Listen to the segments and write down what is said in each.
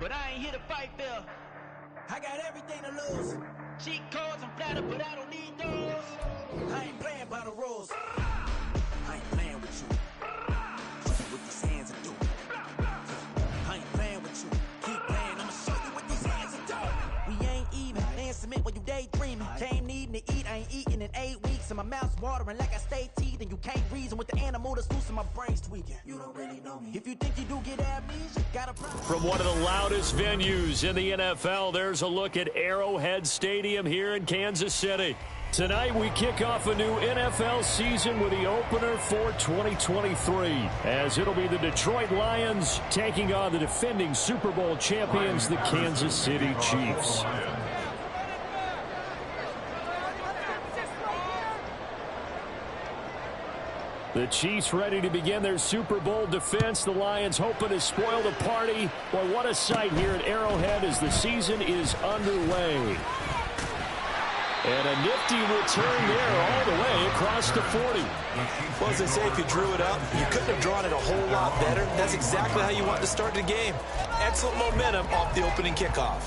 but I ain't here to fight fair. I got everything to lose. Cheat codes, I'm flattered, but I don't need those. I ain't playing by the rules. I ain't playing with you. What these hands are doing. I ain't playing with you. Keep playing, I'ma show you what these hands are doing. We ain't even. They submit while you daydreaming. Came needing to eat, I ain't eating in 8 weeks. And my mouth's watering like I stay teeth. And you can't reason with the animal that's loose and my brain's tweaking. You don't really know me. If you think you do get amnesia, got a problem. From one of the loudest venues in the NFL, there's a look at Arrowhead Stadium here in Kansas City. Tonight, we kick off a new NFL season with the opener for 2023, as it'll be the Detroit Lions taking on the defending Super Bowl champions, the Kansas City Chiefs. The Chiefs ready to begin their Super Bowl defense. The Lions hoping to spoil the party. Well, what a sight here at Arrowhead as the season is underway. And a nifty return there all the way across the 40. Well, as they say, if you drew it up, you couldn't have drawn it a whole lot better. That's exactly how you want to start the game. Excellent momentum off the opening kickoff.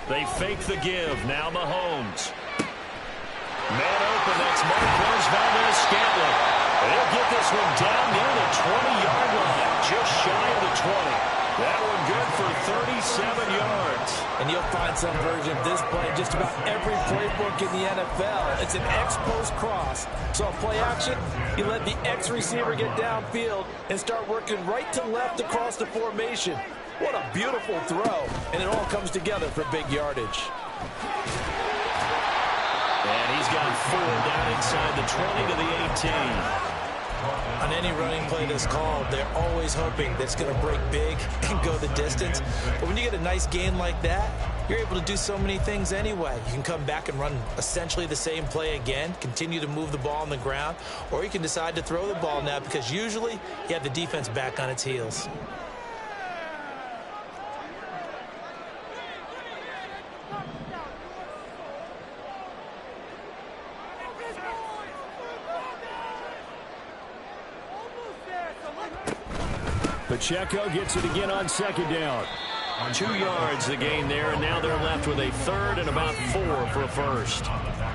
They fake the give. Now Mahomes. Man open. That's Marquez Valdez-Scantling. They'll get this one down near the 20-yard line. Just shy of the 20. That one good for 37 yards. And you'll find some version of this play in just about every playbook in the NFL. It's an X-post cross. So on play action, you let the X receiver get downfield and start working right to left across the formation. What a beautiful throw, and it all comes together for big yardage. And he's got 4 down inside the 20 to the 18. On any running play that's called, they're always hoping that it's going to break big and go the distance. But when you get a nice gain like that, you're able to do so many things anyway. You can come back and run essentially the same play again, continue to move the ball on the ground, or you can decide to throw the ball now because usually you have the defense back on its heels. Pacheco gets it again on second down. 2 yards the gain there, and now they're left with a third and about 4 for a first.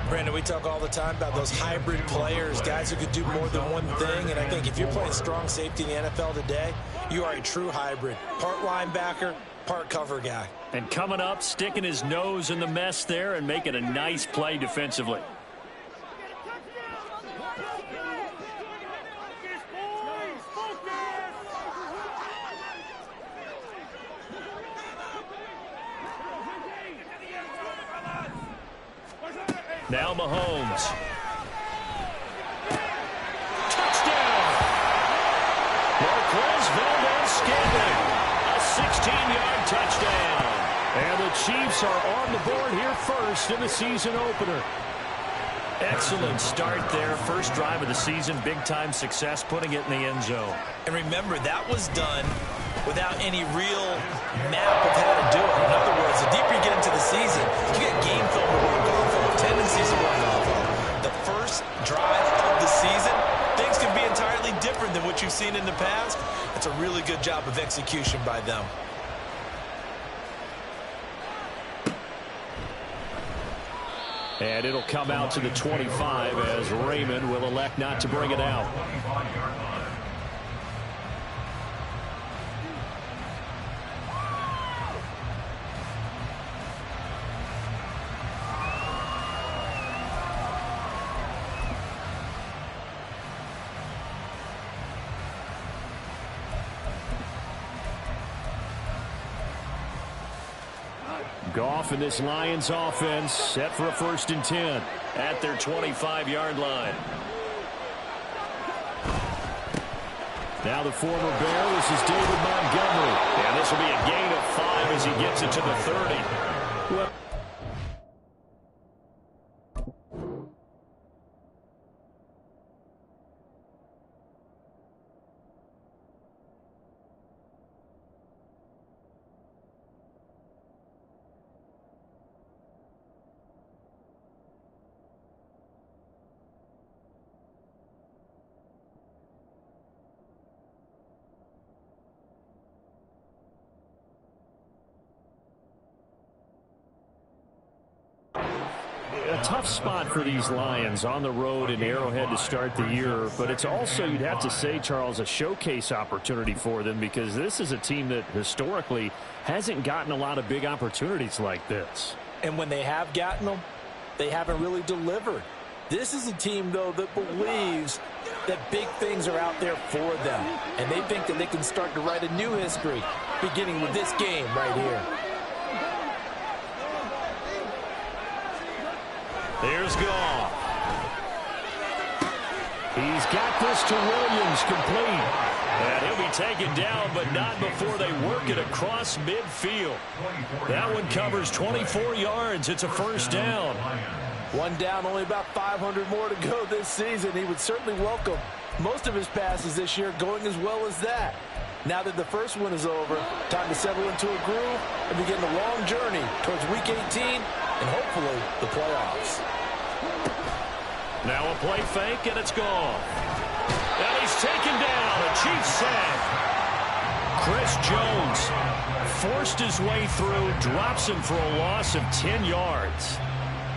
Brandon, we talk all the time about those hybrid players, guys who could do more than one thing, and I think if you're playing strong safety in the NFL today, you are a true hybrid. Part linebacker, part cover guy. And coming up, sticking his nose in the mess there and making a nice play defensively. Now Mahomes. Touchdown! Marquez Valdez-Scantling. A 16-yard touchdown. And the Chiefs are on the board here first in the season opener. Excellent start there. First drive of the season. Big-time success putting it in the end zone. And remember, that was done without any real map of how to do it. In other words, the deeper you get into the season, you get game film to work off of, tendencies to work off of. The first drive of the season, things can be entirely different than what you've seen in the past. It's a really good job of execution by them. And it'll come out to the 25 as Raymond will elect not to bring it out. Goff and this Lions offense set for a 1st and 10 at their 25-yard line. Now the former Bear, this is David Montgomery. And this he gets it to the 30. Well, a tough spot for these Lions on the road in Arrowhead to start the year, but it's also, you'd have to say, Charles, a showcase opportunity for them because this is a team that historically hasn't gotten a lot of big opportunities like this. And when they have gotten them, they haven't really delivered. This is a team, though, that believes that big things are out there for them, and they think that they can start to write a new history, beginning with this game right here. There's Goff. He's got this to Williams, complete. And he'll be taken down, but not before they work it across midfield. That one covers 24 yards. It's a first down. One down, only about 500 more to go this season. He would certainly welcome most of his passes this year going as well as that. Now that the first one is over, time to settle into a groove and begin the long journey towards Week 18 and hopefully the playoffs. Now a play fake, and it's gone. And he's taken down, a Chiefs sack. Chris Jones forced his way through, drops him for a loss of 10 yards.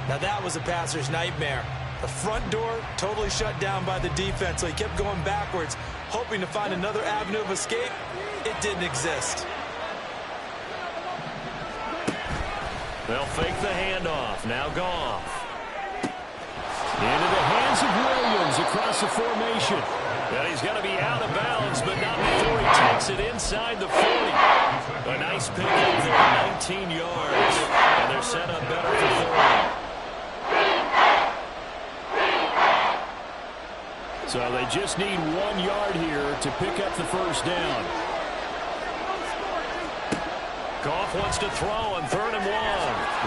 Now that was a passer's nightmare. The front door totally shut down by the defense, so he kept going backwards, hoping to find another avenue of escape. It didn't exist. They'll fake the handoff. Now Goff. Into the hands of Williams across the formation. And he's going to be out of bounds, but not before he takes it inside the 40. A nice pick up there, 19 yards. And they're set up better for 30. So they just need 1 yard here to pick up the first down. Goff wants to throw on 3rd and 1.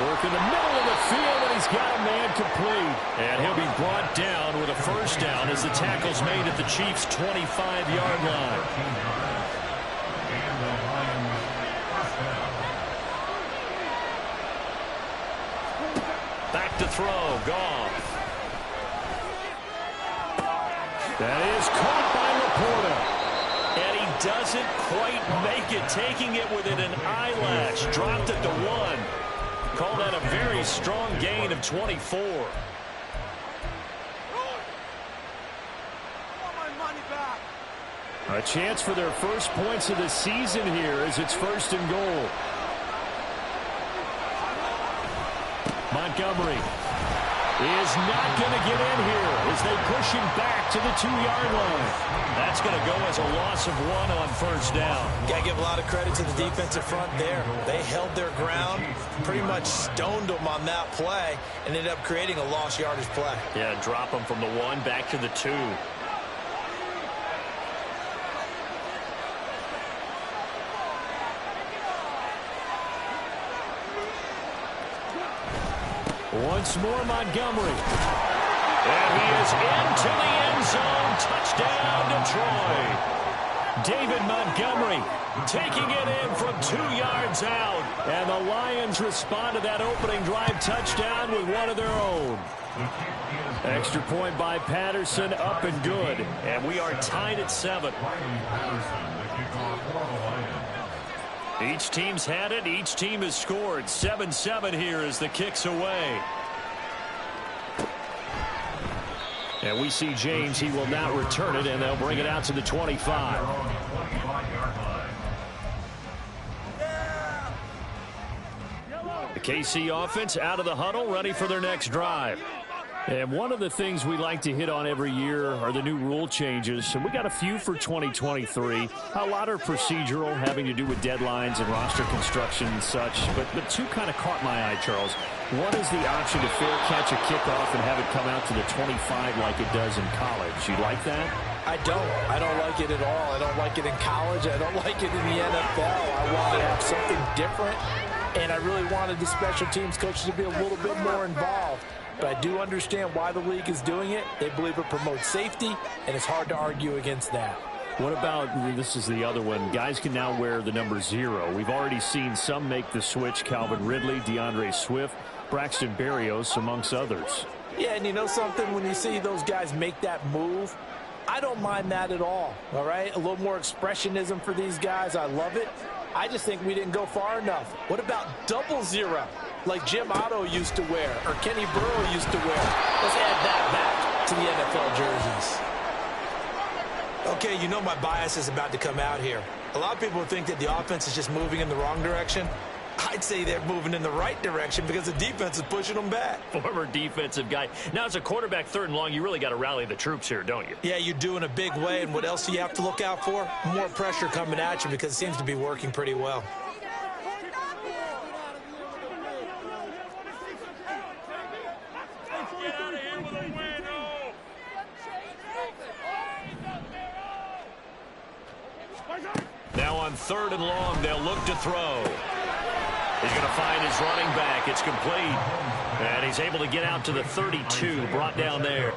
Work in the middle of the field, and he's got a man complete. And he'll be brought down with a first down as the tackle's made at the Chiefs' 25-yard line. Back to throw, Goff. That is caught by Laporta. And he doesn't quite make it, taking it within an eyelash. Dropped at the 1. Call that a very strong gain of 24. A chance for their first points of the season here as it's 1st and goal. Montgomery is not going to get in here as they push him back to the 2-yard line. That's going to go as a loss of 1 on first down. Got to give a lot of credit to the defensive front there. They held their ground, pretty much stoned them on that play, and ended up creating a lost yardage play. Yeah, drop them from the 1 back to the 2. Once more, Montgomery. And he is into the end zone. Touchdown, Detroit. David Montgomery taking it in from 2 yards out. And the Lions respond to that opening drive touchdown with one of their own. Extra point by Patterson, up and good. And we are tied at 7. Each team's had it. Each team has scored. 7-7 here as the kick's away. And we see James. He will now return it, and they'll bring it out to the 25. The KC offense out of the huddle, ready for their next drive. And one of the things we like to hit on every year are the new rule changes. And we got a few for 2023. A lot are procedural, having to do with deadlines and roster construction and such. But 2 kind of caught my eye, Charles. One is the option to fair catch a kickoff and have it come out to the 25 like it does in college. You like that? I don't like it at all. I don't like it in college. I don't like it in the NFL. I want to have something different, and I really wanted the special teams coaches to be a little bit more involved. But I do understand why the league is doing it. They believe it promotes safety, and it's hard to argue against that. What about, this is the other one, guys can now wear the number 0. We've already seen some make the switch, Calvin Ridley, DeAndre Swift, Braxton Berrios, amongst others. Yeah, and you know something? When you see those guys make that move, I don't mind that at all right? A little more expressionism for these guys. I love it. I just think we didn't go far enough. What about double 0, like Jim Otto used to wear or Kenny Burrow used to wear? Let's add that back to the NFL jerseys. Okay, you know my bias is about to come out here. A lot of people think that the offense is just moving in the wrong direction. I'd say they're moving in the right direction because the defense is pushing them back. Former defensive guy. Now, as a quarterback, 3rd and long, you really got to rally the troops here, don't you? Yeah, you do in a big way. And what else do you have to look out for? More pressure coming at you because it seems to be working pretty well. Now on 3rd and long, they'll look to throw. He's going to find his running back. It's complete. And he's able to get out to the 32, brought down there.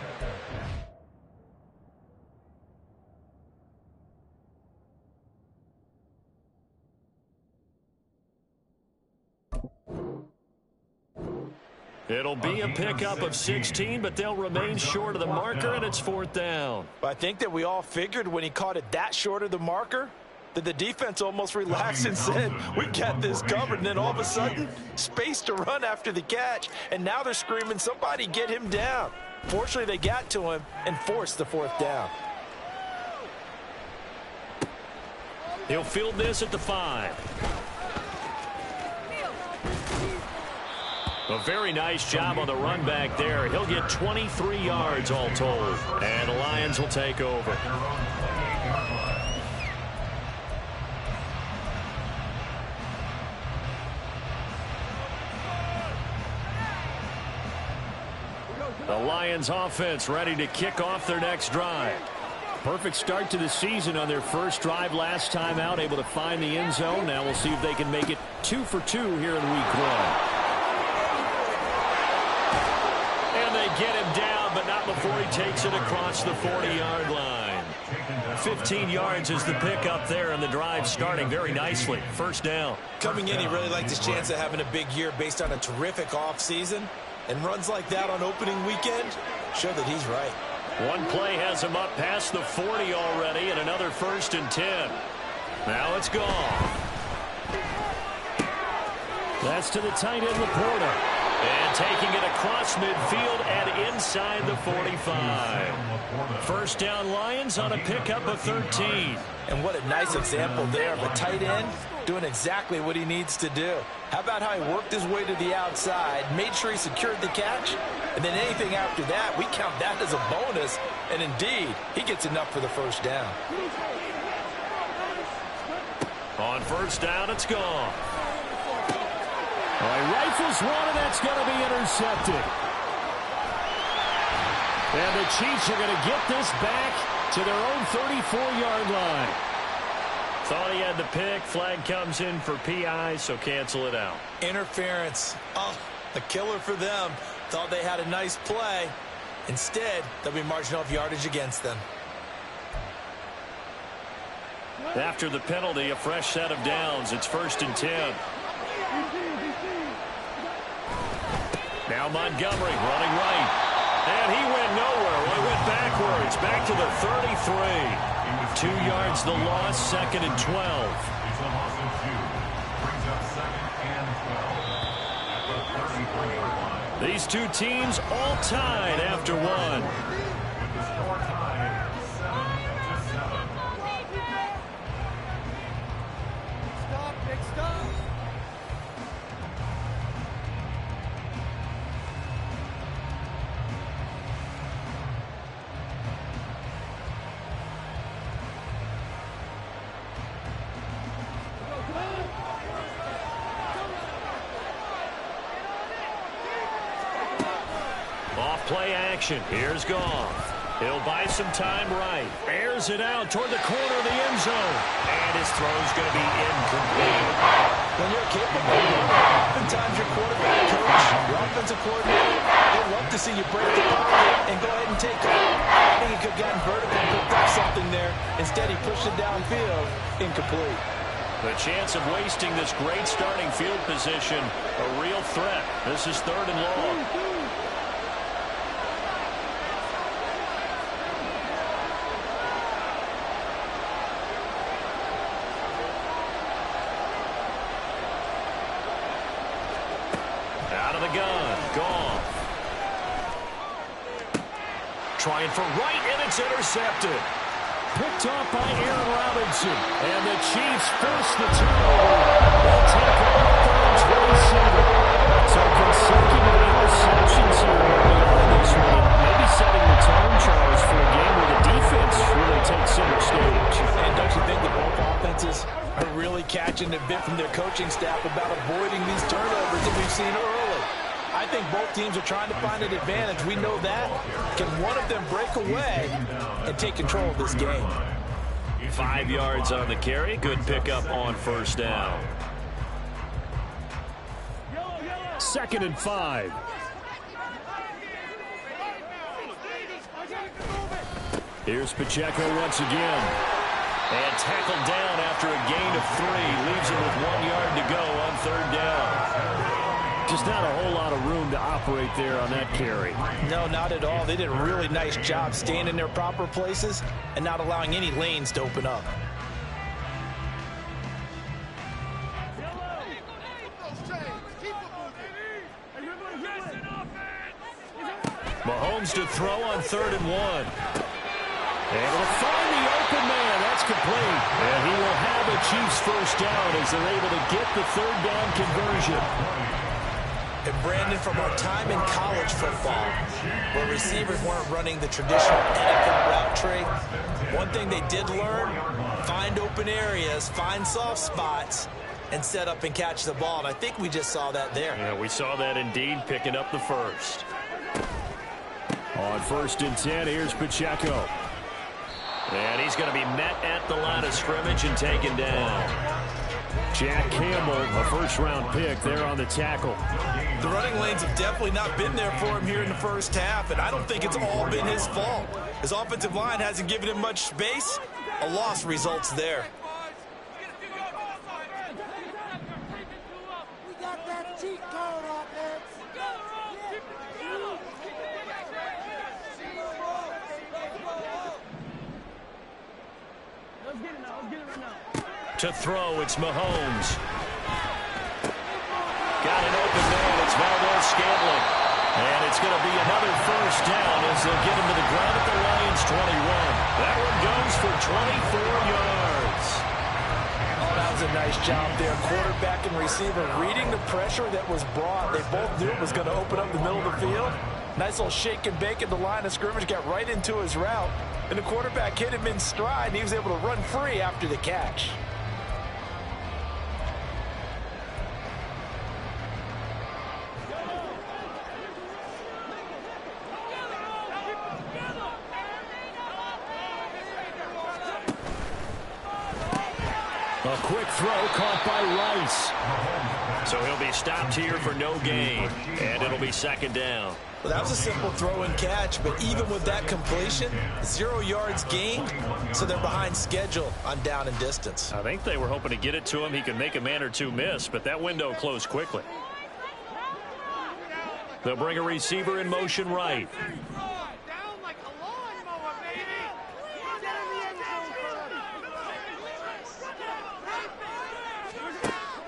It'll be a pickup of 16, but they'll remain short of the marker, and it's 4th down. I think that we all figured when he caught it that short of the marker, that the defense almost relaxed and said, we got this covered. And then all of a sudden, space to run after the catch. And now they're screaming, somebody get him down. Fortunately, they got to him and forced the 4th down. He'll field this at the 5. A very nice job on the run back there. He'll get 23 yards all told. And the Lions will take over. The Lions offense ready to kick off their next drive. Perfect start to the season on their first drive last time out, able to find the end zone. Now we'll see if they can make it 2 for 2 here in week 1. And they get him down, but not before he takes it across the 40-yard line. 15 yards is the pickup there, and the drive starting very nicely. 1st down. Coming in, he really liked his chance of having a big year based on a terrific offseason. And runs like that on opening weekend show that he's right. One play has him up past the 40 already, and another 1st and 10. Now it's gone. That's to the tight end, Laporta. And taking it across midfield and inside the 45. 1st down Lions on a pickup of 13. And what a nice example there of a tight end doing exactly what he needs to do. How about how he worked his way to the outside, made sure he secured the catch, and then anything after that, we count that as a bonus. And indeed, he gets enough for the 1st down. On 1st down, it's gone. He rifles one, and that's going to be intercepted. And the Chiefs are going to get this back to their own 34-yard line. Thought he had the pick. Flag comes in for PI, so cancel it out. Interference. Oh, a killer for them. Thought they had a nice play. Instead, there'll be marginal yardage against them. After the penalty, a fresh set of downs. It's 1st and 10. Now Montgomery running right. And he went nowhere. Well, he went backwards. Back to the 33. 2 yards the loss, 2nd and 12. These two teams all tied after one. Play action. Here's Goff. He'll buy some time right. Airs it out toward the corner of the end zone. And his throw's going to be incomplete. When you're capable, oftentimes your quarterback coach, your offensive coordinator, they'd love to see you break the pocket and go ahead and take off. I think he could have gotten vertical and picked up something there. Instead, he pushed it downfield. Incomplete. The chance of wasting this great starting field position, a real threat. This is 3rd and long. Trying for right, and it's intercepted. Picked off by Aaron Robinson. And the Chiefs force the turnover. They'll take over 3rd and 27. So consecutive interceptions here on this one. Maybe setting the tone, Charles, for a game where the defense really takes center stage. And don't you think that both offenses are really catching a bit from their coaching staff about avoiding these turnovers that we've seen early? I think both teams are trying to find an advantage. We know that. Can one of them break away and take control of this game? 5 yards on the carry. Good pickup on 1st down. 2nd and 5. Here's Pacheco once again. And tackled down after a gain of 3. Leaves him with 1 yard to go on 3rd down. Just not a whole lot of room to operate there on that carry. No, not at all. They did a really nice job staying in their proper places and not allowing any lanes to open up. Mahomes to throw on 3rd and 1. Able to find the open man. That's complete. And he will have a Chiefs 1st down as they're able to get the 3rd down conversion. And Brandon, from our time in college football, where receivers weren't running the traditional NFL route tree, one thing they did learn, find open areas, find soft spots, and set up and catch the ball. And I think we just saw that there. Yeah, we saw that indeed, picking up the 1st. On 1st and 10, here's Pacheco. And he's going to be met at the line of scrimmage and taken down. Jack Campbell, a 1st-round pick there on the tackle. The running lanes have definitely not been there for him here in the 1st half, and I don't think it's all been his fault. His offensive line hasn't given him much space. A loss results there. We got that cheat code, offense. Let's get it now. Let's get it right now. To throw, it's Mahomes. Got an open man. It's Valdez-Scantling. And it's going to be another 1st down as they'll get him to the ground at the Lions' 21. That one goes for 24 yards. Oh, that was a nice job there. Quarterback and receiver reading the pressure that was brought. They both knew it was going to open up the middle of the field. Nice little shake and bake at the line of scrimmage. Got right into his route. And the quarterback hit him in stride, and he was able to run free after the catch. A quick throw caught by Rice. So he'll be stopped here for no gain. And it'll be 2nd down. Well, that was a simple throw and catch, but even with that completion, 0 yards gained, so they're behind schedule on down and distance. I think they were hoping to get it to him. He could make a man or two miss, but that window closed quickly. They'll bring a receiver in motion right.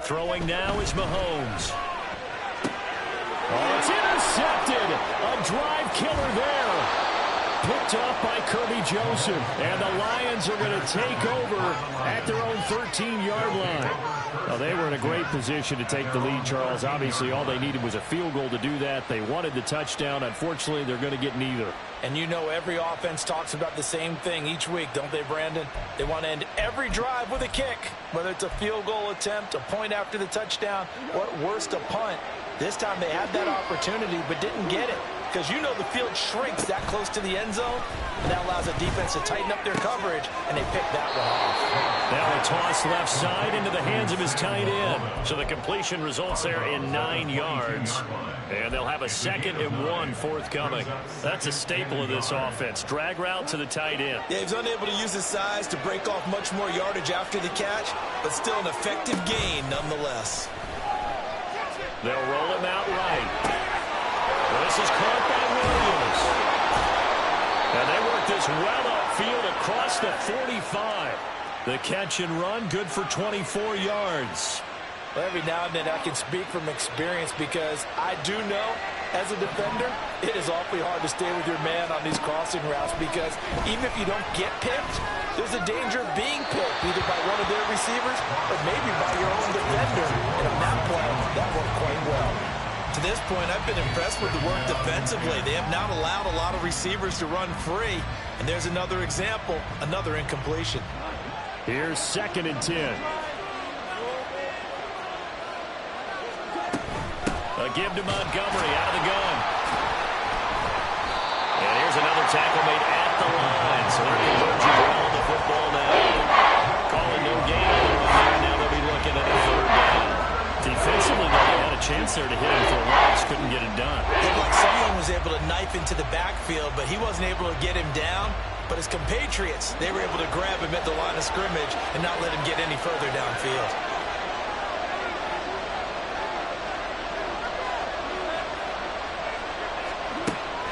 Throwing now is Mahomes. Oh, it's intercepted. A drive killer there. Picked off by Kirby Joseph. And the Lions are going to take over at their own 13-yard line. Well, they were in a great position to take the lead, Charles. Obviously, all they needed was a field goal to do that. They wanted the touchdown. Unfortunately, they're going to get neither. And you know every offense talks about the same thing each week, don't they, Brandon? They want to end every drive with a kick, whether it's a field goal attempt, a point after the touchdown, or at worst, a punt. This time they had that opportunity but didn't get it. because you know the field shrinks that close to the end zone, and that allows the defense to tighten up their coverage, and they pick that one off. Now a toss left side into the hands of his tight end. So the completion results there in 9 yards. And they'll have a 2nd and 1 forthcoming. That's a staple of this offense. Drag route to the tight end. Yeah, he's unable to use his size to break off much more yardage after the catch, but still an effective gain nonetheless. They'll roll him out right. This is caught by Williams. And they work this well upfield across the 45. The catch and run, good for 24 yards. Well, every now and then I can speak from experience because I do know, as a defender, it is awfully hard to stay with your man on these crossing routes because even if you don't get picked, there's a danger of being picked either by one of their receivers or maybe by your own defender. And on that play, that worked quite well. To this point, I've been impressed with the work defensively. They have not allowed a lot of receivers to run free. And there's another example, another incompletion. Here's 2nd and 10. A give to Montgomery out of the gun. And here's another tackle made at the line. So they're converging well on the football now. Calling no gain on the run there. Now they'll be looking at a 3rd down. Defensively, though, they had a chance there to hit him for a loss. Couldn't get it done. It looked like someone was able to knife into the backfield, but he wasn't able to get him down. But his compatriots, they were able to grab him at the line of scrimmage and not let him get any further downfield.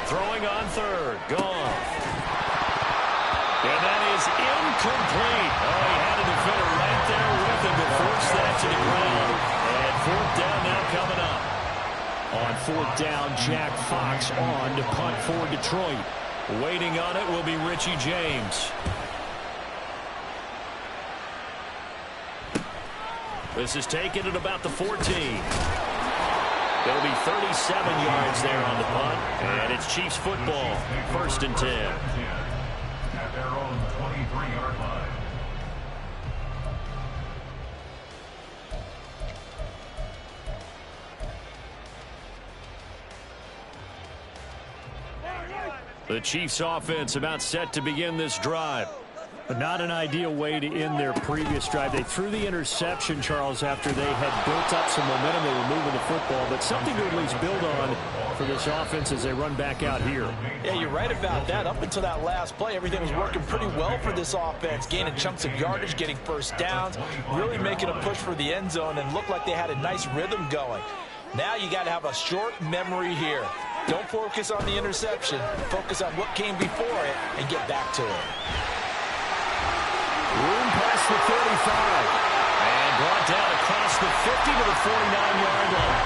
Throwing on 3rd. Gone. And that is incomplete. Oh, he had a defender right there with him to force that to the ground. And 4th down now coming up. On 4th down, Jack Fox on to punt for Detroit. Waiting on it will be Richie James. This is taken at about the 14. It'll be 37 yards there on the punt. And it's Chiefs football. 1st and 10. At their own 23-yard line. The Chiefs offense about set to begin this drive. But not an ideal way to end their previous drive. They threw the interception, Charles, after they had built up some momentum. They were moving the football, but something to at least build on for this offense as they run back out here. Yeah, you're right about that. Up until that last play, everything was working pretty well for this offense, gaining chunks of yardage, getting 1st downs, really making a push for the end zone, and looked like they had a nice rhythm going. Now you got to have a short memory here. Don't focus on the interception. Focus on what came before it and get back to it. Room past the 35. And brought down across the 50 to the 49-yard line.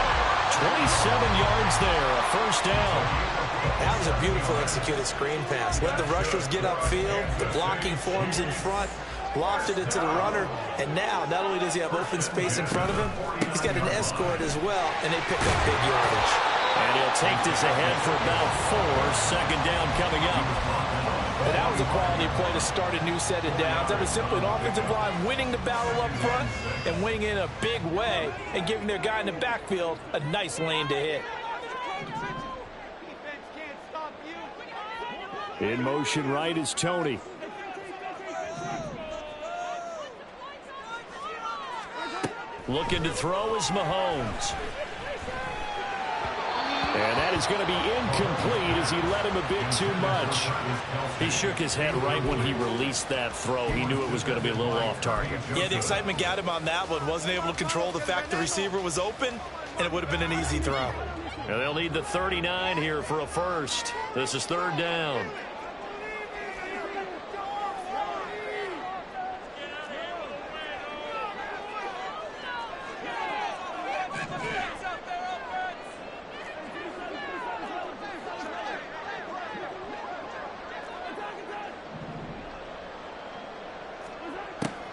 27 yards there, a 1st down. That was a beautiful executed screen pass. Let the rushers get upfield. The blocking forms in front. Lofted it to the runner. And now, not only does he have open space in front of him, he's got an escort as well, and they pick up big yardage. And he'll take this ahead for about 4. 2nd down coming up. And that was a quality play to start a new set of downs. That was simply an offensive line winning the battle up front and winning in a big way and giving their guy in the backfield a nice lane to hit. In motion right is Tony. Looking to throw is Mahomes. And that is going to be incomplete as he let him a bit too much. He shook his head right when he released that throw. He knew it was going to be a little off target. Yeah, the excitement got him on that one. Wasn't able to control the fact the receiver was open, and it would have been an easy throw. And they'll need the 39 here for a 1st. This is 3rd down.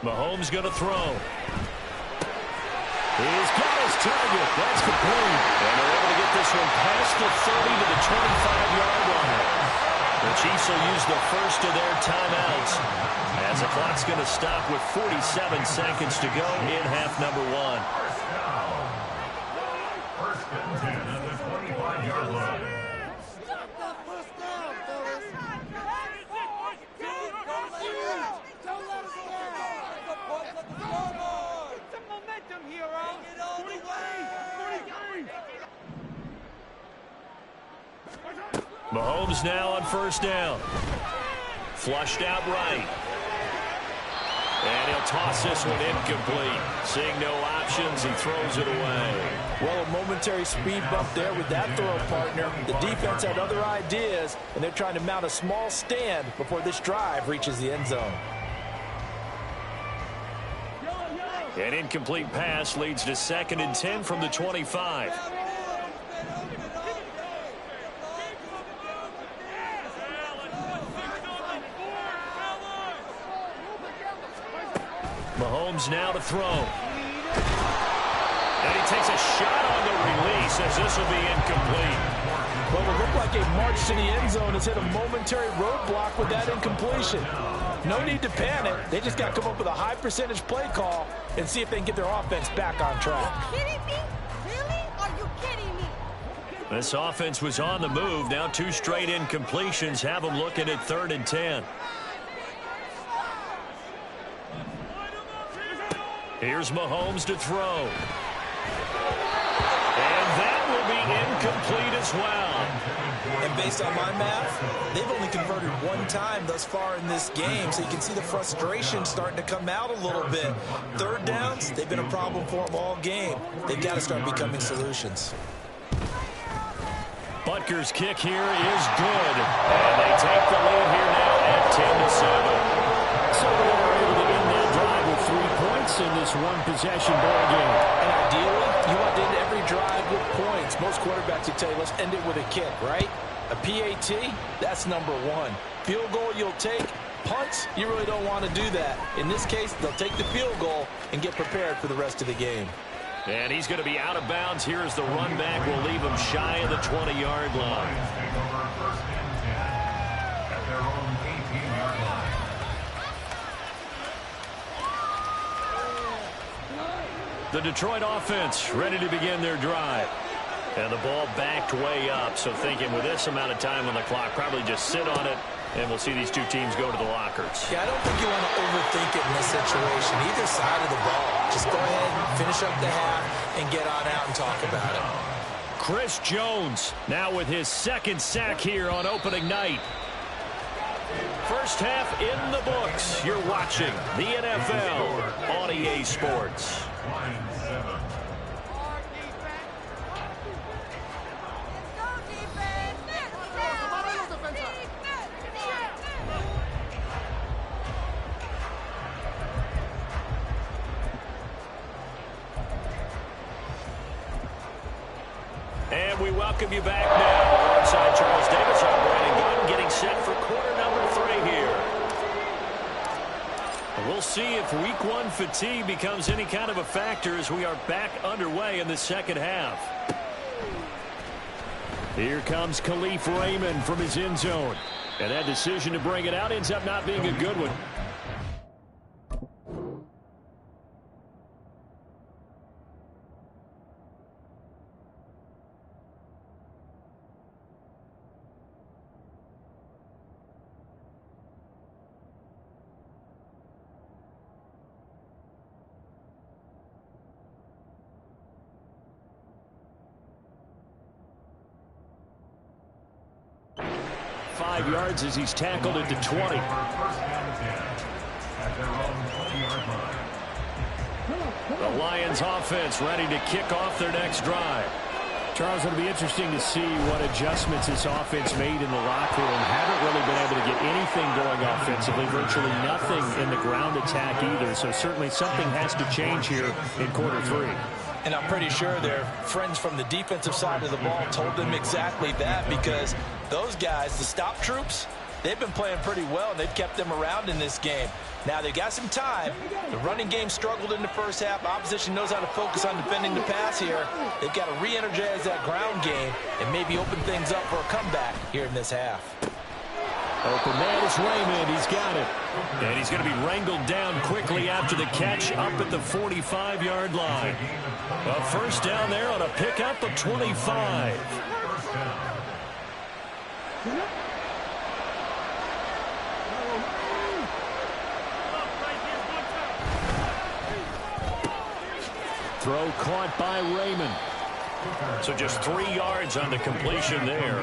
Mahomes going to throw. He's got his target. That's complete. And they're able to get this one past the 30 to the 25-yard line. The Chiefs will use the 1st of their timeouts as the clock's going to stop with 47 seconds to go in half number 1. 1st and 10 at the 25-yard line. Mahomes now on first down. Flushed out right. And he'll toss this one incomplete. Seeing no options, he throws it away. Well, a momentary speed bump there with that throw, partner. The defense had other ideas, and they're trying to mount a small stand before this drive reaches the end zone. An incomplete pass leads to 2nd and 10 from the 25. Mahomes now to throw. And he takes a shot on the release as this will be incomplete. Well, it looked like a march to the end zone has hit a momentary roadblock with that incompletion. No need to panic. They just got to come up with a high percentage play call and see if they can get their offense back on track. Are you kidding me? Really? Are you kidding me? This offense was on the move. Now 2 straight incompletions have them looking at 3rd and 10. Here's Mahomes to throw. And that will be incomplete as well. And based on my math, they've only converted 1 time thus far in this game, so you can see the frustration starting to come out a little bit. 3rd downs, they've been a problem for them all game. They've got to start becoming solutions. Butker's kick here is good. And they take the lead here now at 10-7. So they're able to end that drive with 3 points in this one-possession ball game. And ideally, you want to end every drive with points. Most quarterbacks would tell you, let's end it with a kick, right? A PAT, that's number 1. Field goal you'll take. Punts, you really don't want to do that. In this case, they'll take the field goal and get prepared for the rest of the game. And he's going to be out of bounds. Here's the run back. We'll leave him shy of the 20-yard line. At their own 18-yard line. The Detroit offense ready to begin their drive. And the ball backed way up. So thinking with this amount of time on the clock, probably just sit on it, and we'll see these 2 teams go to the lockers. Yeah, I don't think you want to overthink it in this situation. Either side of the ball. Just go ahead, finish up the half, and get on out and talk about it. Chris Jones now with his 2nd sack here on opening night. First half in the books. You're watching the NFL on EA Sports. And we welcome you back now. Alongside Charles Davis, I'm Brandon Gunn, getting set for quarter number 3 here. And we'll see if week 1 fatigue becomes any kind of a factor as we are back underway in the second half. Here comes Khalif Raymond from his end zone. And that decision to bring it out ends up not being a good one. Yards as he's tackled at the 20. The Lions offense ready to kick off their next drive. Charles, it'll be interesting to see what adjustments this offense made in the locker room. Haven't really been able to get anything going offensively, virtually nothing in the ground attack either. So certainly something has to change here in quarter 3. And I'm pretty sure their friends from the defensive side of the ball told them exactly that, because those guys, the stop troops, they've been playing pretty well, and they've kept them around in this game. Now, they've got some time. The running game struggled in the first half. Opposition knows how to focus on defending the pass here. They've got to re-energize that ground game and maybe open things up for a comeback here in this half. Open man is Raymond. He's got it. And he's going to be wrangled down quickly after the catch up at the 45-yard line. A first down there on a pickup of 25. Throw caught by Raymond. So just 3 yards on the completion there.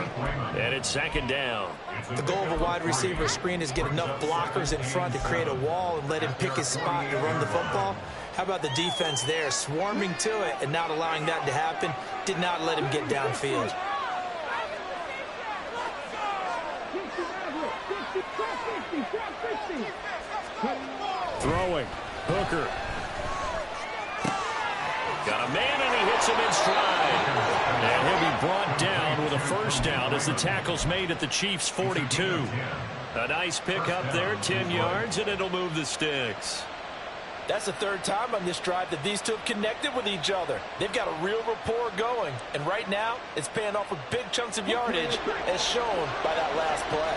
And it's second down. The goal of a wide receiver screen is get enough blockers in front to create a wall and let him pick his spot to run the football. How about the defense there, swarming to it and not allowing that to happen? Did not let him get downfield. Throwing. Hooker. Got a man, and he hits him in stride. And he'll be brought down with a first down as the tackle's made at the Chiefs' 42. A nice pickup there, 10 yards, and it'll move the sticks. That's the third time on this drive that these two have connected with each other. They've got a real rapport going, and right now it's paying off with big chunks of yardage as shown by that last play.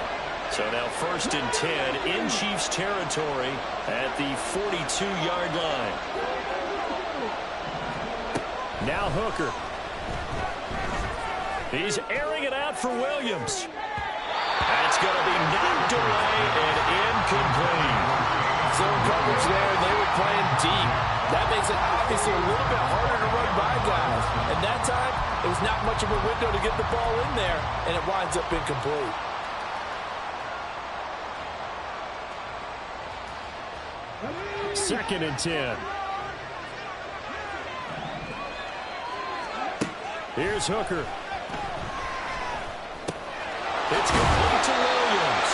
So now 1st and 10 in Chiefs territory at the 42-yard line. Now Hooker. He's airing it out for Williams. That's going to be knocked away and incomplete. Zone coverage there, and they were playing deep. That makes it obviously a little bit harder to run by guys. And that time, it was not much of a window to get the ball in there, and it winds up incomplete. Second and 10. Here's Hooker. It's complete to Williams.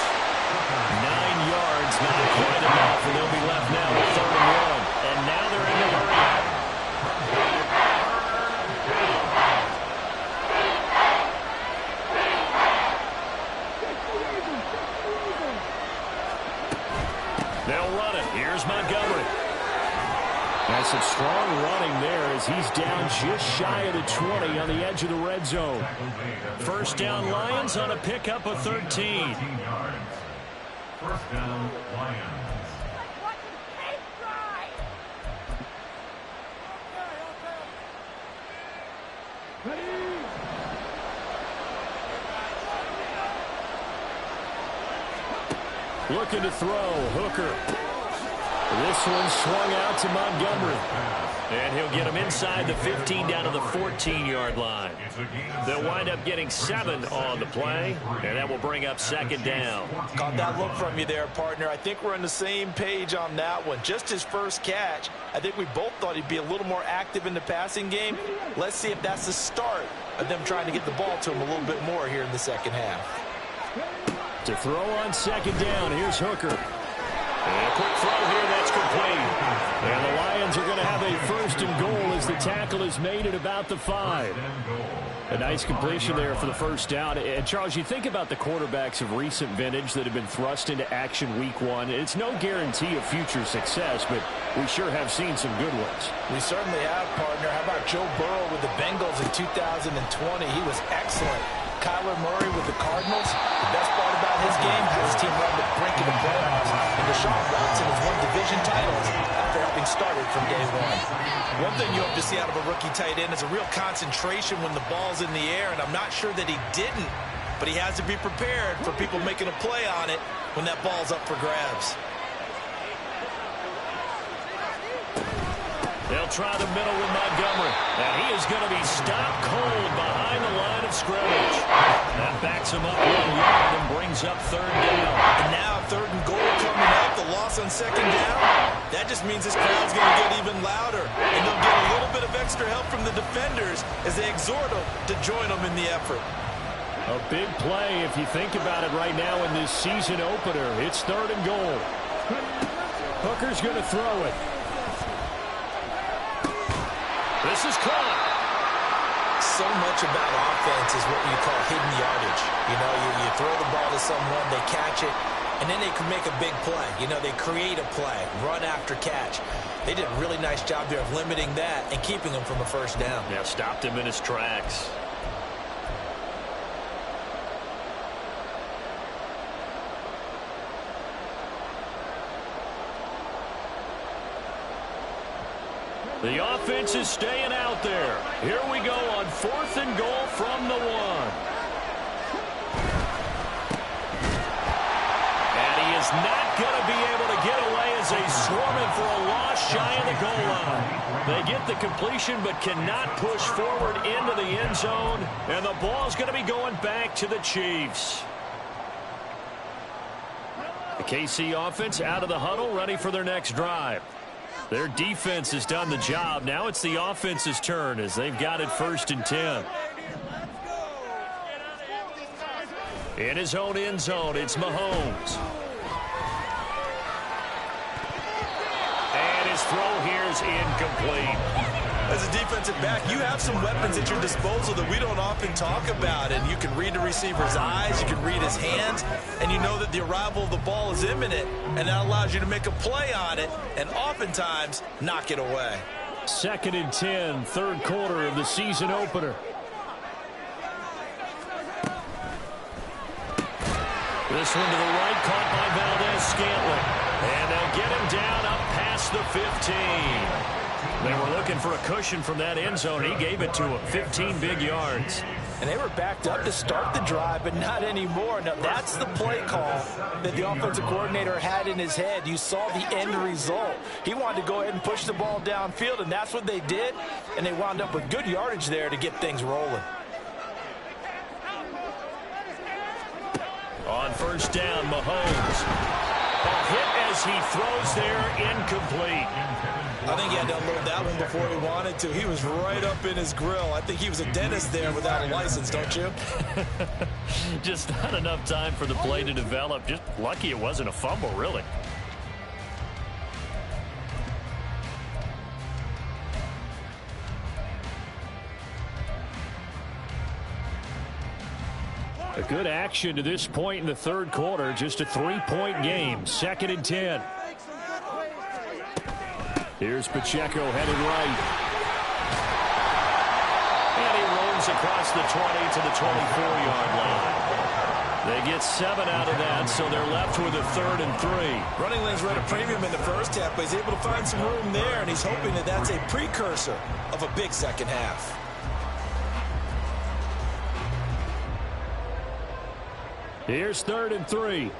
9 yards, not quite enough, and they'll be left now with 3rd and 1. And now they're in the hurry. They'll run it. Here's Montgomery. That's some strong running there as he's down just shy of the 20 on the edge of the red zone. First down Lions on a pickup of 13. First down, Lions. Looking to throw, Hooker. This one swung out to Montgomery. And he'll get him inside the 15 down to the 14-yard line. They'll wind up getting 7 on the play, and that will bring up second down. Caught that look from you there, partner. I think we're on the same page on that one. Just his first catch. I think we both thought he'd be a little more active in the passing game. Let's see if that's the start of them trying to get the ball to him a little bit more here in the second half. To throw on second down, here's Hooker. And a quick throw here, that's complete. And the Lions are going to have a 1st and goal as the tackle is made at about the 5. A nice completion there for the first down. And, Charles, you think about the quarterbacks of recent vintage that have been thrust into action week 1. It's no guarantee of future success, but we sure have seen some good ones. We certainly have, partner. How about Joe Burrow with the Bengals in 2020? He was excellent. Kyler Murray with the Cardinals. The best part about his game, has his team run the brink of the playoffs. And Deshaun Watson has won division titles after having started from day 1. One thing you hope to see out of a rookie tight end is a real concentration when the ball's in the air, and I'm not sure that he didn't, but he has to be prepared for people making a play on it when that ball's up for grabs. They'll try the middle with Montgomery. And he is going to be stopped cold behind the line of scrimmage. That backs him up 1 yard and brings up 3rd down. And now 3rd and goal coming up. The loss on 2nd down. That just means this crowd's going to get even louder. And they'll get a little bit of extra help from the defenders as they exhort them to join them in the effort. A big play if you think about it right now in this season opener. It's 3rd and goal. Hooker's going to throw it. This is caught. So much about offense is what you call hidden yardage. You know, you throw the ball to someone, they catch it, and then they can make a big play. You know, they create a play, run after catch. They did a really nice job there of limiting that and keeping him from a first down. Yeah, stopped him in his tracks. The offense is staying out there. Here we go on 4th and goal from the 1. And he is not going to be able to get away as they swarm him for a lost shy of the goal line. They get the completion but cannot push forward into the end zone. And the ball's going to be going back to the Chiefs. The KC offense out of the huddle, ready for their next drive. Their defense has done the job. Now it's the offense's turn as they've got it 1st and 10. In his own end zone, it's Mahomes. And his throw here is incomplete. As a defensive back, you have some weapons at your disposal that we don't often talk about. And you can read the receiver's eyes, you can read his hands, and you know that the arrival of the ball is imminent. And that allows you to make a play on it and oftentimes knock it away. 2nd and 10, 3rd quarter of the season opener. This one to the right, caught by Valdez-Scantling. And they'll get him down up past the 15. They were looking for a cushion from that end zone. He gave it to him, 15 big yards. And they were backed up to start the drive, but not anymore. Now, that's the play call that the offensive coordinator had in his head. You saw the end result. He wanted to go ahead and push the ball downfield, and that's what they did. And they wound up with good yardage there to get things rolling. On 1st down, Mahomes. A hit as he throws there, incomplete. I think he had to unload that one before he wanted to. He was right up in his grill. I think he was a dentist there without a license, don't you? Just not enough time for the play to develop. Just lucky it wasn't a fumble, really. A good action to this point in the 3rd quarter. Just a 3-point game. 2nd and 10. Here's Pacheco headed right. And he rolls across the 20 to the 24-yard line. They get 7 out of that, so they're left with a 3rd and 3. Running lanes were at a premium in the first half, but he's able to find some room there, and he's hoping that that's a precursor of a big second half. Here's 3rd and 3.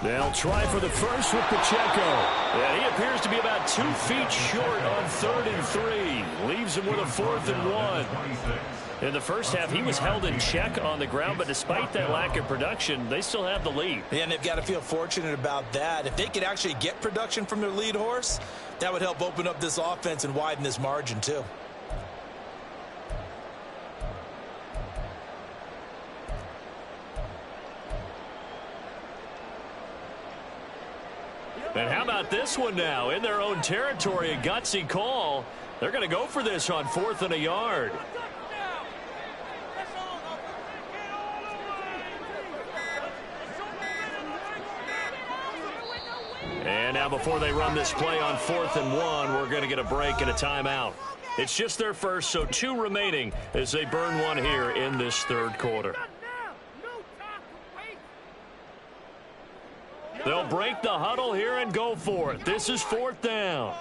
They'll try for the first with Pacheco. And he appears to be about 2 feet short on 3rd and 3. Leaves him with a 4th and 1. In the first half, he was held in check on the ground, but despite that lack of production, they still have the lead. Yeah, and they've got to feel fortunate about that. If they could actually get production from their lead horse, that would help open up this offense and widen this margin too. And how about this one now? In their own territory, a gutsy call. They're going to go for this on 4th and a yard. And now before they run this play on 4th and 1, we're going to get a break and a timeout. It's just their first, so 2 remaining as they burn one here in this 3rd quarter. They'll break the huddle here and go for it. This is 4th down.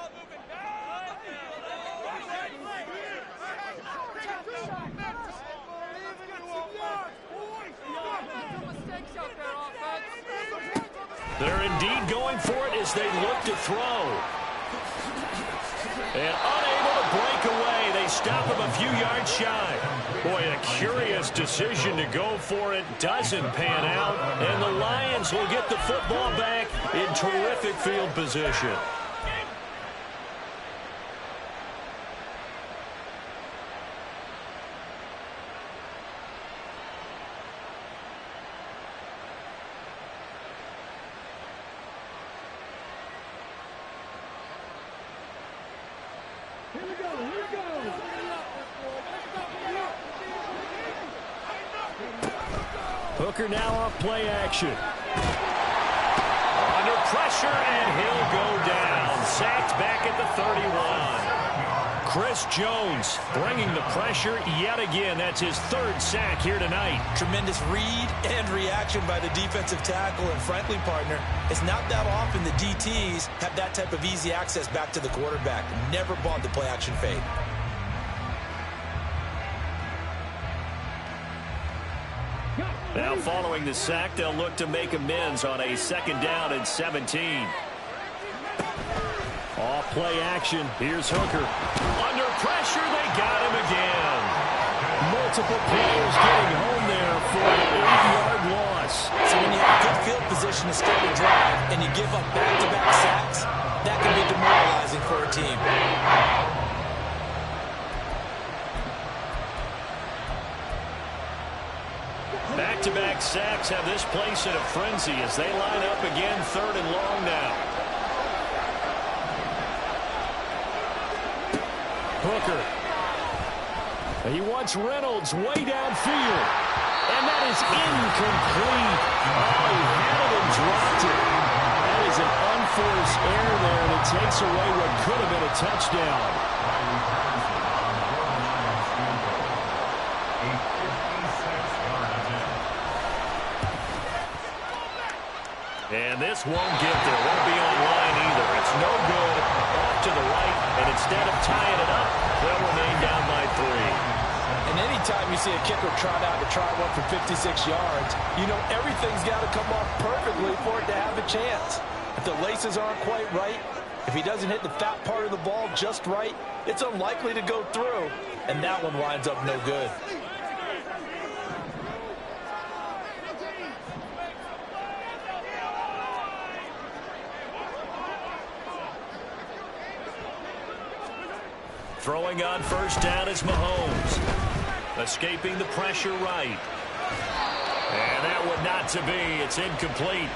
They're indeed going for it as they look to throw. And unable to break away. They stop him a few yards shy. Boy, a curious decision to go for it. Doesn't pan out. And the Lions will get the football back in terrific field position. Hooker now off play action. Under pressure, and he'll go down. Sacked back at the 31. Chris Jones bringing the pressure yet again. That's his 3rd sack here tonight. Tremendous read and reaction by the defensive tackle. And frankly, partner, it's not that often the DTs have that type of easy access back to the quarterback. Never bought the play action fade. following the sack, they'll look to make amends on a 2nd down and 17. Off play action. Here's Hooker. Under pressure, they got him again. Multiple players getting home there for an 8-yard loss. So when you have good field position to start a drive and you give up back-to-back sacks, that can be demoralizing for a team. Back-to-back sacks have this place in a frenzy as they line up again 3rd and long now. Hooker. He wants Reynolds way downfield. And that is incomplete. Oh, he had it and dropped it. That is an unforced error there, and it takes away what could have been a touchdown. And this won't get there. Won't be online either. It's no good. Off to the right, and instead of tying it up, they'll remain down by 3. And anytime you see a kicker trot out to try one for 56 yards, you know everything's got to come off perfectly for it to have a chance. If the laces aren't quite right, if he doesn't hit the fat part of the ball just right, it's unlikely to go through. And that one winds up no good. Throwing on 1st down is Mahomes. Escaping the pressure right. And that would not to be. It's incomplete.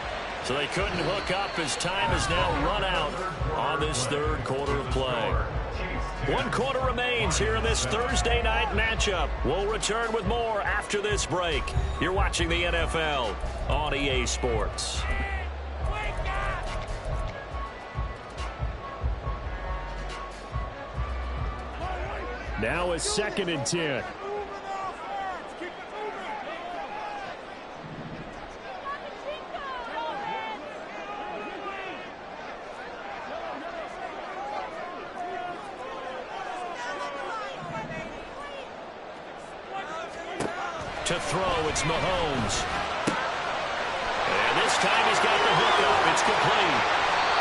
So they couldn't hook up as time has now run out on this 3rd quarter of play. 1 quarter remains here in this Thursday night matchup. We'll return with more after this break. You're watching the NFL on EA Sports. Now a 2nd and 10. To throw, it's Mahomes. And this time he's got the hook up. It's complete.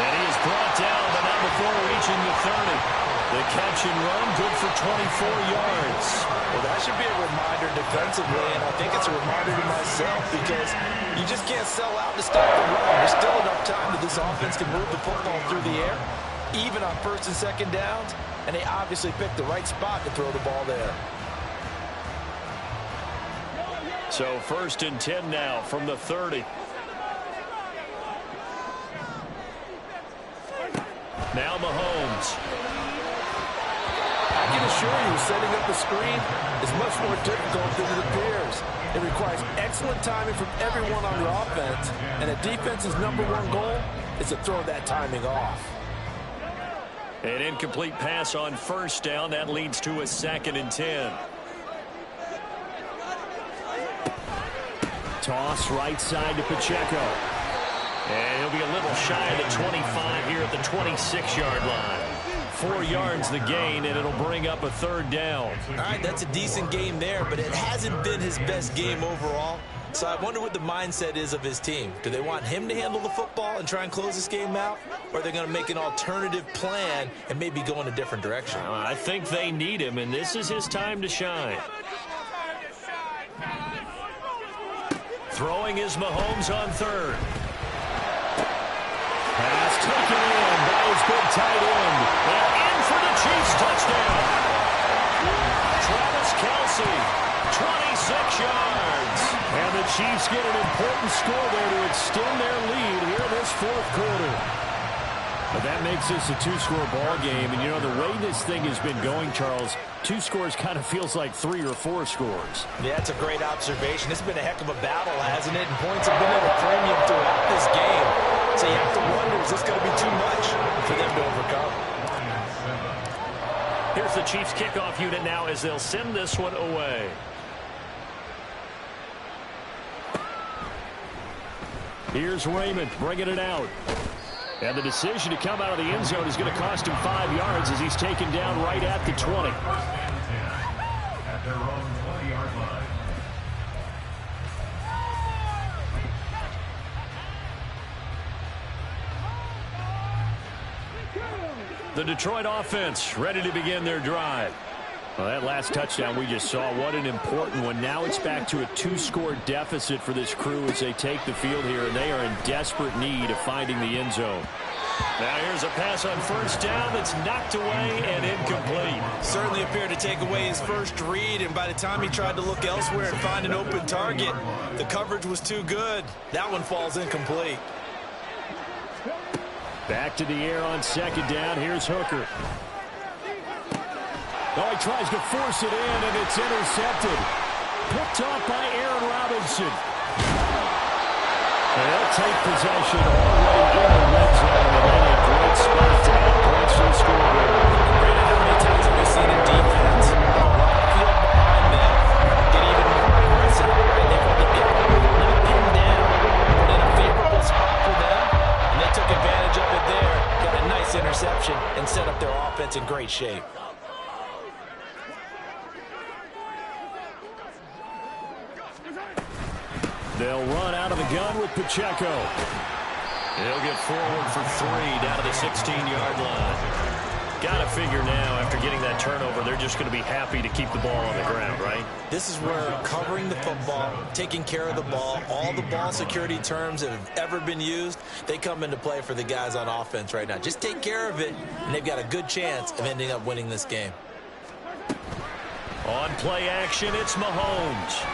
And he is brought down, but not before reaching the 30. The catch and run, good for 24 yards. Well, that should be a reminder defensively, and I think it's a reminder to myself because you just can't sell out to stop the run. There's still enough time that this offense can move the football through the air, even on 1st and 2nd downs, and they obviously picked the right spot to throw the ball there. So 1st and 10 now from the 30. Now Mahomes. I can assure you, setting up a screen is much more difficult than it appears. It requires excellent timing from everyone on the offense, and a defense's #1 goal is to throw that timing off. An incomplete pass on 1st down. That leads to a 2nd and 10. Toss right side to Pacheco. And he'll be a little shy of the 25 here at the 26-yard line. 4 yards the gain, and it'll bring up a 3rd down. All right, that's a decent game there, but it hasn't been his best game overall. So I wonder what the mindset is of his team. Do they want him to handle the football and try and close this game out? Or are they going to make an alternative plan and maybe go in a different direction? I think they need him, and this is his time to shine. Throwing is Mahomes on 3rd. Pass taken in by his big tight end. And in for the Chiefs touchdown. Travis Kelce, 26 yards. And the Chiefs get an important score there to extend their lead here in this 4th quarter. But that makes this a 2-score ball game. And, you know, the way this thing has been going, Charles, 2 scores kind of feels like 3 or 4 scores. Yeah, that's a great observation. It's been a heck of a battle, hasn't it? And points have been at a premium throughout this game. So you have to wonder, is this going to be too much for them to overcome? Here's the Chiefs kickoff unit now as they'll send this one away. Here's Raymond bringing it out. And the decision to come out of the end zone is going to cost him 5 yards as he's taken down right at the 20. At their own 20-yard line. The Detroit offense ready to begin their drive. Well, that last touchdown we just saw, what an important one. Now it's back to a 2-score deficit for this crew as they take the field here, and they are in desperate need of finding the end zone. Now here's a pass on first down that's knocked away and incomplete. Certainly appeared to take away his first read, and by the time he tried to look elsewhere and find an open target, the coverage was too good. That one falls incomplete. Back to the air on second down. Here's Hooker. Oh, he tries to force it in, and it's intercepted. Picked off by Aaron Robinson. And they'll take possession already in the red zone, and in a great spot to add points to the scoreboard. Great how many times have we seen in defense? A lot of field behind them. Get even more aggressive, right? They want to get not pinned down, but in a favorable spot for them, and they took advantage of it there. Got a nice interception and set up their offense in great shape. They'll run out of the gun with Pacheco. He'll get forward for 3 down to the 16-yard line. Got to figure now, after getting that turnover, they're just going to be happy to keep the ball on the ground, right? This is where covering the football, taking care of the ball, all the ball security terms that have ever been used, they come into play for the guys on offense right now. Just take care of it, and they've got a good chance of ending up winning this game. On play action, it's Mahomes.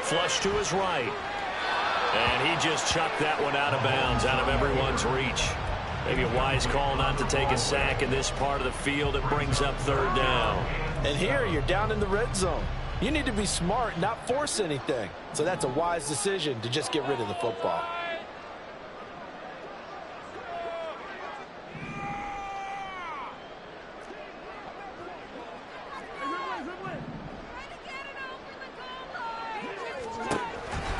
Flush to his right. And he just chucked that one out of bounds, out of everyone's reach. Maybe a wise call not to take a sack in this part of the field. It brings up third down. And here you're down in the red zone. You need to be smart, not force anything. So that's a wise decision to just get rid of the football.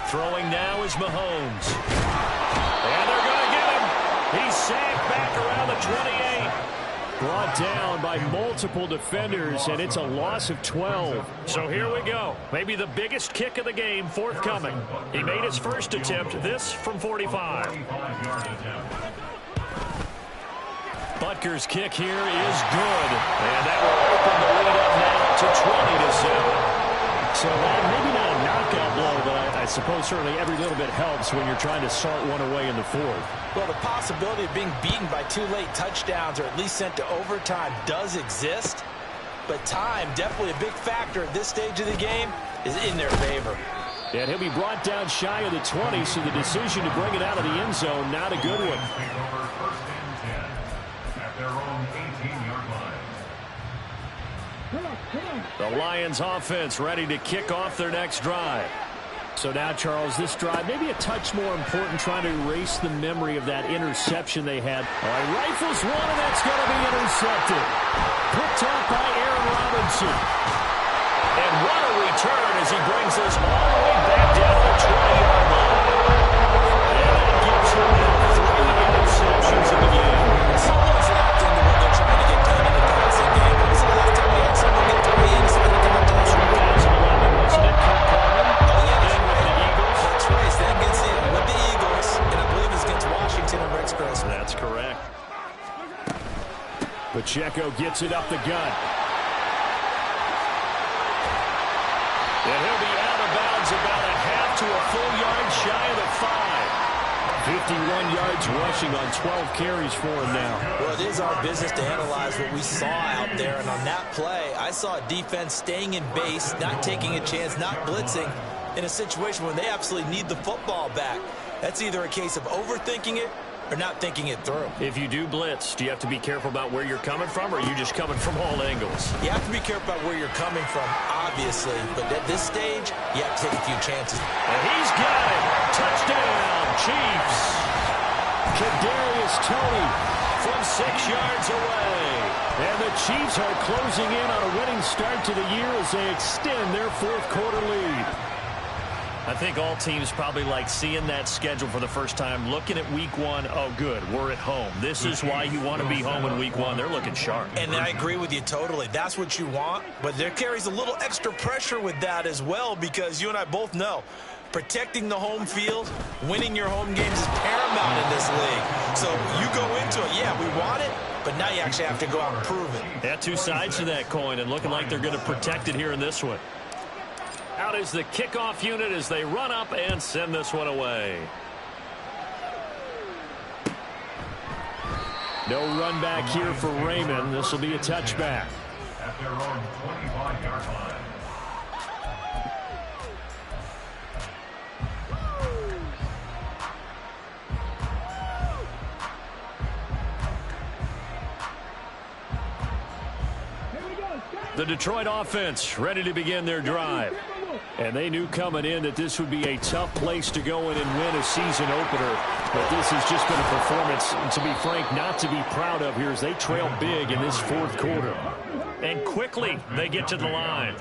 Throwing now is Mahomes. And they're going to get him. He's sacked back around the 28. Brought down by multiple defenders, and it's a loss of 12. So here we go. Maybe the biggest kick of the game forthcoming. He made his first attempt, this from 45. Butker's kick here is good. And that will open the lead up now to 20-7. So maybe not a knockout blow, but I suppose certainly every little bit helps when you're trying to start one away in the fourth. Well, the possibility of being beaten by 2 late touchdowns or at least sent to overtime does exist. But time, definitely a big factor at this stage of the game, is in their favor. And he'll be brought down shy of the 20, so the decision to bring it out of the end zone, not a good one. At their own 18-yard line. The Lions offense ready to kick off their next drive. So now, Charles, this drive maybe a touch more important, trying to erase the memory of that interception they had. All right, rifles one, and that's going to be intercepted. Picked off by Aaron Robinson. And what a return as he brings us all the way back down to the 20-yard line. And that gives him now 3 interceptions in the game. Someone's locked into what they're trying to get done in the passing game. When was the last time we had someone get 3 inside the contest? 2011, wasn't it? Oh, yeah, that's right. That's right. Then gets in with the Eagles, and I believe it's against Washington and Rex Grossman. That's correct. Pacheco gets it up the gut. And he'll be out of bounds about a half to a full yard shy of the 5. 51 yards rushing on 12 carries for him now. Well, it is our business to analyze what we saw out there, and on that play, I saw a defense staying in base, not taking a chance, not blitzing, in a situation where they absolutely need the football back. That's either a case of overthinking it or not thinking it through. If you do blitz, do you have to be careful about where you're coming from, or are you just coming from all angles? You have to be careful about where you're coming from, obviously, but at this stage, you have to take a few chances. And he's got it. Touchdown, Chiefs. Kadarius Toney from 6 yards away. And the Chiefs are closing in on a winning start to the year as they extend their fourth-quarter lead. I think all teams probably like seeing that schedule for the first time, looking at week 1. Oh, good, we're at home. This is why you want to be home in week 1. They're looking sharp. And I agree with you totally. That's what you want, but there carries a little extra pressure with that as well, because you and I both know protecting the home field, winning your home games is paramount in this league. So you go into it, yeah, we want it, but now you actually have to go out and prove it. Yeah, two sides to that coin, and looking like they're going to protect it here in this one. Out is the kickoff unit as they run up and send this one away. No run back here for Raymond. This will be a touchback. At their own 25-yard line. The Detroit offense ready to begin their drive. And they knew coming in that this would be a tough place to go in and win a season opener. But this has just been a performance, to be frank, not to be proud of here as they trail big in this fourth quarter. And quickly they get to the line.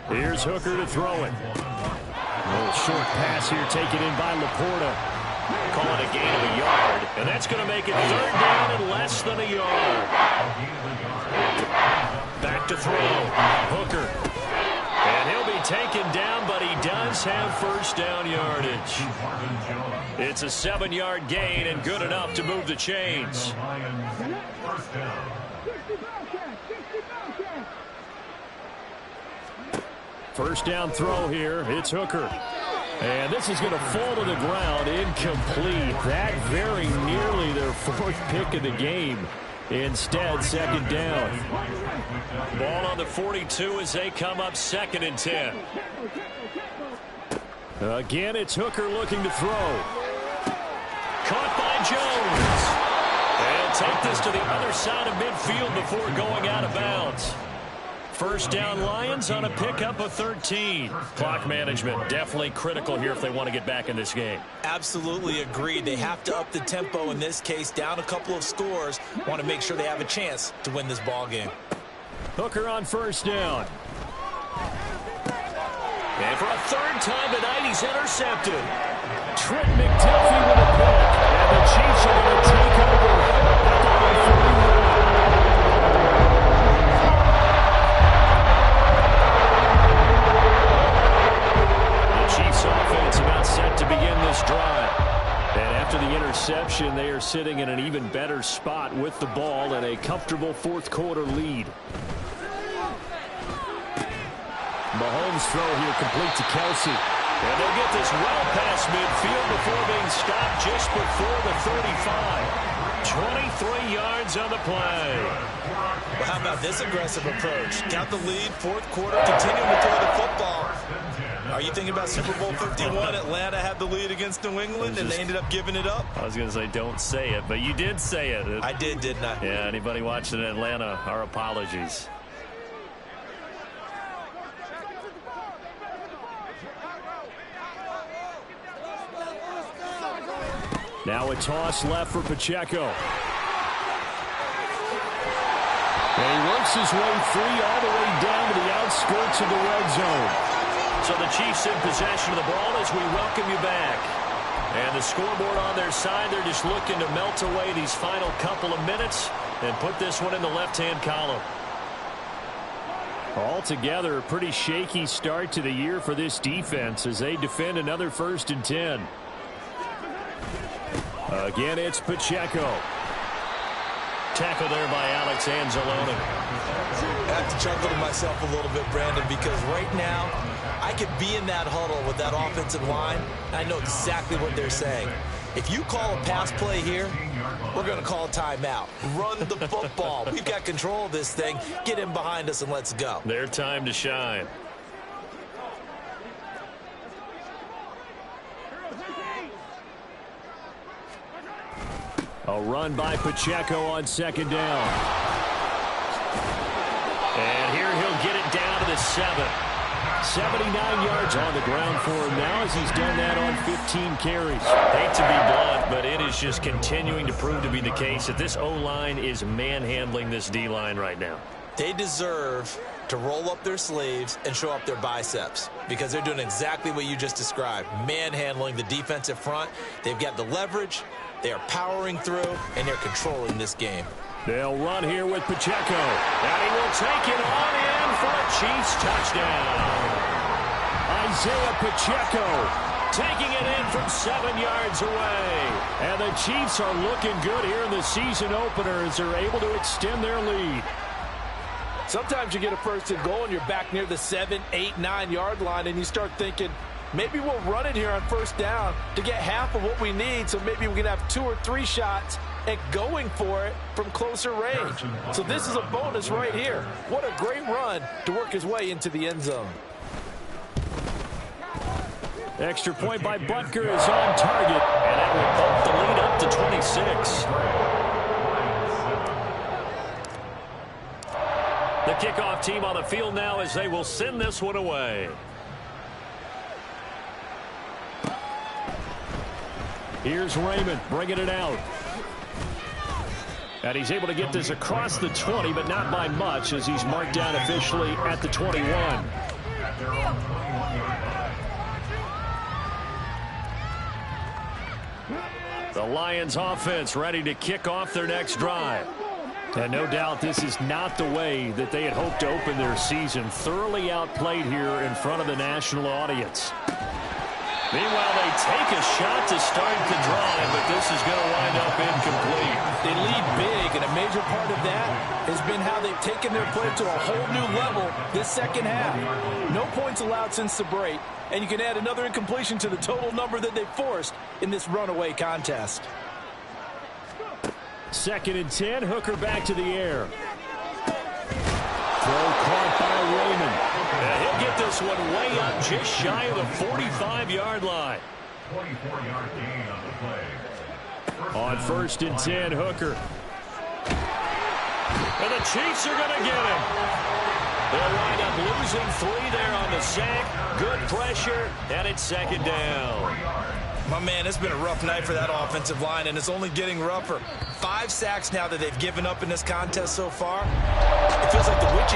Here's Hooker to throw it. A little short pass here taken in by Laporta. Call it a gain of a yard. And that's going to make it third down and less than a yard. Back to throw. Hooker. And he'll be taken down, but he does have first down yardage. It's a 7-yard gain and good enough to move the chains. First down throw here. It's Hooker. And this is going to fall to the ground incomplete. That very nearly their fourth pick of the game. Instead, second down. Ball on the 42 as they come up 2nd and 10. Again, it's Hooker looking to throw. Caught by Jones. They'll take this to the other side of midfield before going out of bounds. First down Lions on a pickup of 13. Clock management definitely critical here if they want to get back in this game. Absolutely agreed. They have to up the tempo in this case, down a couple of scores. Want to make sure they have a chance to win this ball game. Hooker on first down. And for a third time tonight, he's intercepted. Trent McDuffie with a pick. And the Chiefs are going to take over. Offense about set to begin this drive. And after the interception, they are sitting in an even better spot with the ball and a comfortable fourth quarter lead. Mahomes throw here complete to Kelsey. And they'll get this well past midfield before being stopped just before the 35. 23 yards on the play. Well, how about this aggressive approach? Got the lead, fourth quarter, continuing to throw the football. Are you thinking about Super Bowl 51? Atlanta had the lead against New England, and they ended up giving it up? I was going to say, don't say it, but you did say it. I did, didn't I? Yeah, anybody watching in Atlanta, our apologies. Now a toss left for Pacheco. And he works his way free all the way down to the outskirts of the red zone. So the Chiefs in possession of the ball as we welcome you back. And the scoreboard on their side, they're just looking to melt away these final couple of minutes and put this one in the left-hand column. Altogether, a pretty shaky start to the year for this defense as they defend another 1st and 10. Again, it's Pacheco. Tackle there by Alex Anzalone. I have to chuckle to myself a little bit, Brandon, because right now I could be in that huddle with that offensive line, and I know exactly what they're saying. If you call a pass play here, we're going to call a timeout. Run the football. We've got control of this thing. Get in behind us and let's go. Their time to shine. A run by Pacheco on second down. And here he'll get it down to the 7. 79 yards on the ground for him now as he's done that on 15 carries. Hate to be blunt, but it is just continuing to prove to be the case that this O-line is manhandling this D-line right now. They deserve to roll up their sleeves and show up their biceps because they're doing exactly what you just described, manhandling the defensive front. They've got the leverage. They are powering through, and they're controlling this game. They'll run here with Pacheco. And he will take it on in for a Chiefs touchdown. Isaiah Pacheco taking it in from 7 yards away. And the Chiefs are looking good here in the season opener as they're able to extend their lead. Sometimes you get a first and goal and you're back near the 7, 8, 9-yard line, and you start thinking, maybe we'll run it here on first down to get half of what we need, so maybe we can have 2 or 3 shots at going for it from closer range. So this is a bonus right here. What a great run to work his way into the end zone. Extra point by Butker is on target, and that will bump the lead up to 26. The kickoff team on the field now as they will send this one away. Here's Raymond bringing it out. And he's able to get this across the 20, but not by much as he's marked down officially at the 21. The Lions offense ready to kick off their next drive. And no doubt this is not the way that they had hoped to open their season. Thoroughly outplayed here in front of the national audience. Meanwhile, they take a shot to start the drive, but this is going to wind up incomplete. They lead big, and a major part of that has been how they've taken their play to a whole new level this second half. No points allowed since the break, and you can add another incompletion to the total number that they forced in this runaway contest. 2nd and 10, Hooker back to the air. Throw caught by Raymond. And he'll get this one way up just shy of the 45-yard line. 24-yard gain on the play. On 1st and 10, Hooker. And the Chiefs are going to get him. They'll wind up losing 3 there on the sack. Good pressure, and it's 2nd down. My man, it's been a rough night for that offensive line, and it's only getting rougher. 5 sacks now that they've given up in this contest so far. It feels like the witch